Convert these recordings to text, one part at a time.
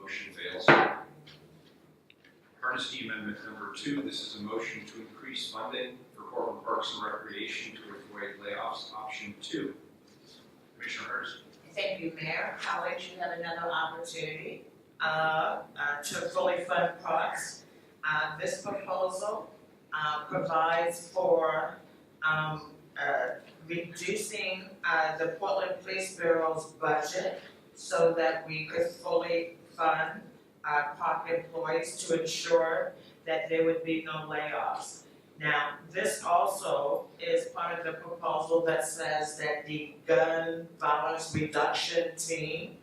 Motion fails. Hardesty Amendment number 2. This is a motion to increase funding for Portland Parks and Recreation to avoid layoffs. Option 2. Commissioner Hardesty. Thank you, Mayor. Colleagues, you have another opportunity to fully fund parks. This proposal provides for reducing the Portland Police Bureau's budget so that we could fully fund park employees to ensure that there would be no layoffs. Now, this also is part of the proposal that says that the gun violence reduction team,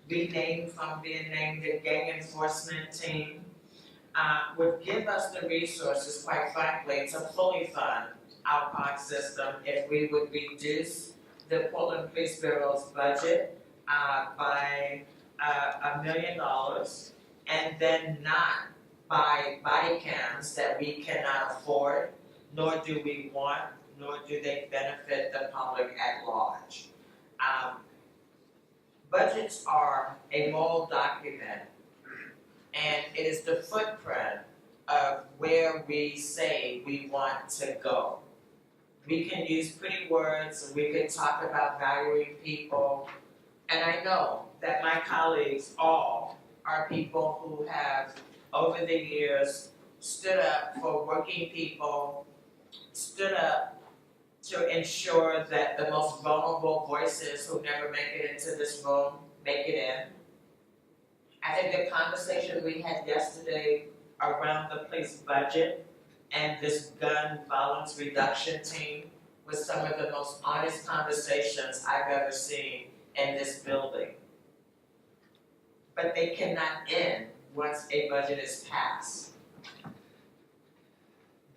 renamed from being named the gang enforcement team, would give us the resources, quite frankly, to fully fund our park system if we would reduce the Portland Police Bureau's budget by $1 million, and then not buy body cams that we cannot afford, nor do we want, nor do they benefit the public at large. Budgets are a moral document, and it is the footprint of where we say we want to go. We can use pretty words, and we can talk about valuing people, and I know that my colleagues all are people who have, over the years, stood up for working people, stood up to ensure that the most vulnerable voices who never make it into this room make it in. I think the conversation we had yesterday around the police budget and this gun violence reduction team was some of the most honest conversations I've ever seen in this building. But they cannot end once a budget is passed.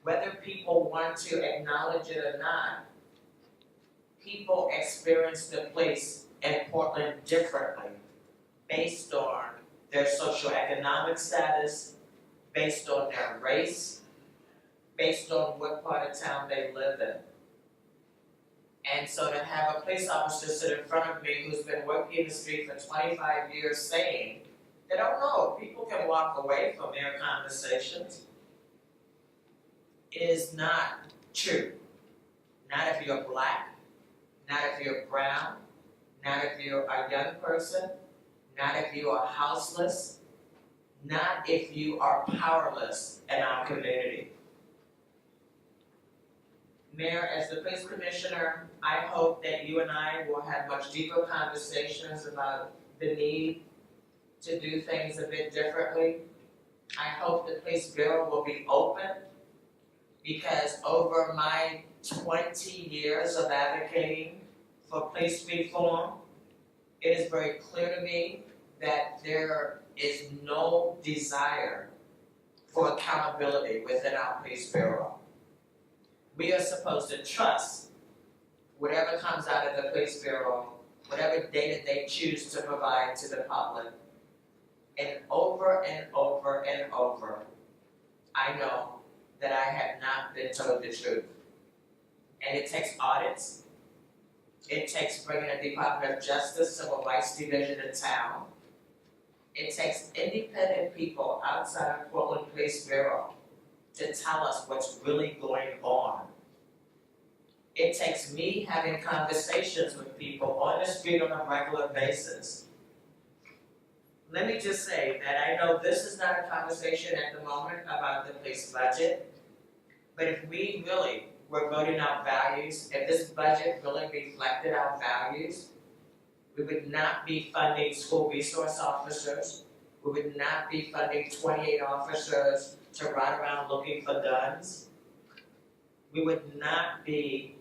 Whether people want to acknowledge it or not, people experience the police in Portland differently based on their socioeconomic status, based on their race, based on what part of town they live in. And so to have a police officer sit in front of me who's been working in the street for 25 years saying that, oh no, people can walk away from their conversations, is not true. Not if you're black, not if you're brown, not if you're a young person, not if you are houseless, not if you are powerless in our community. Mayor, as the police commissioner, I hope that you and I will have much deeper conversations about the need to do things a bit differently. I hope the police bureau will be open, because over my 20 years of advocating for police reform, it is very clear to me that there is no desire for accountability within our police bureau. We are supposed to trust whatever comes out of the police bureau, whatever data they choose to provide to the public. And over and over and over, I know that I have not been told the truth. And it takes audits. It takes bringing a Department of Justice Civil Rights Division in town. It takes independent people outside of Portland Police Bureau to tell us what's really going on. It takes me having conversations with people on the street on a regular basis. Let me just say that I know this is not a conversation at the moment about the police budget, but if we really were voting our values, if this budget really reflected our values, we would not be funding school resource officers. We would not be funding 28 officers to ride around looking for guns. We would not be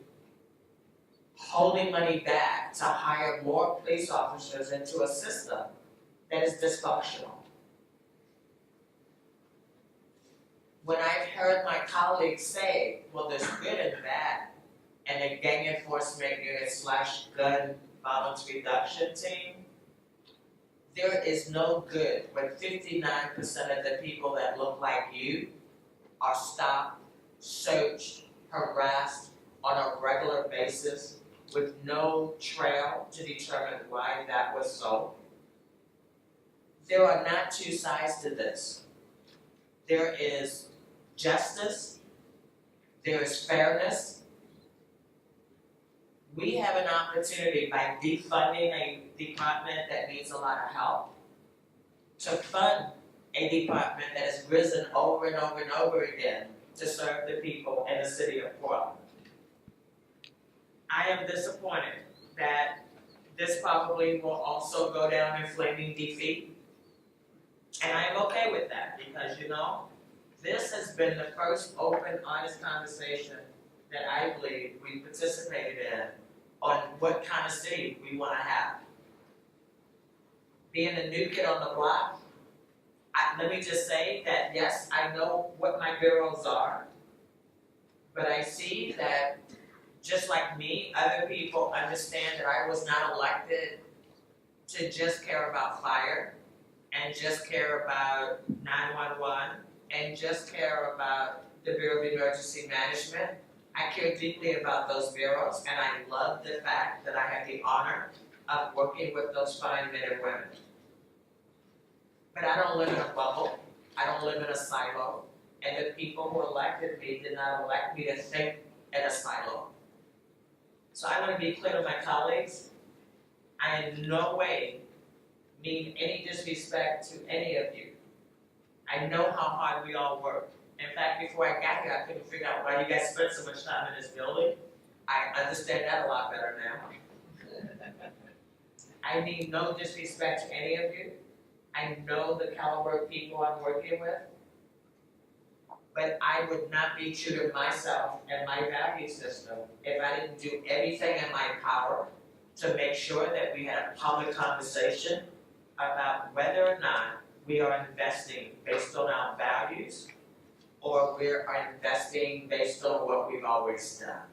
holding money back to hire more police officers into a system that is dysfunctional. When I've heard my colleagues say, well, there's good and bad, and the gang enforcement unit / gun violence reduction team, there is no good when 59% of the people that look like you are stopped, searched, harassed on a regular basis with no trail to determine why that was so. there are not two sides to this. There is justice, there is fairness. We have an opportunity by defunding a department that needs a lot of help to fund a department that has risen over and over and over again to serve the people in the city of Portland. I am disappointed that this probably will also go down in flaming defeat. And I am okay with that because, this has been the first open, honest conversation that I believe we participated in on what kind of city we want to have. Being a new kid on the block, let me just say that yes, I know what my bureaus are, but I see that just like me, other people understand that I was not elected to just care about fire and just care about 911 and just care about the Bureau of Emergency Management. I care deeply about those bureaus, and I love the fact that I have the honor of working with those fine men and women. But I don't live in a bubble, I don't live in a silo, and the people who elected me did not elect me to think in a silo. So I want to be clear to my colleagues, I in no way mean any disrespect to any of you. I know how hard we all work. In fact, before I got here, I couldn't figure out why you guys spent so much time in this building. I understand that a lot better now. I mean no disrespect to any of you. I know the caliber of people I'm working with. But I would not be true to myself and my value system if I didn't do everything in my power to make sure that we had a public conversation about whether or not we are investing based on our values or we are investing based on what we've always done.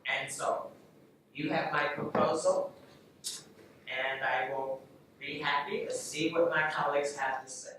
And so, you have my proposal, and I will be happy to see what my colleagues have to say.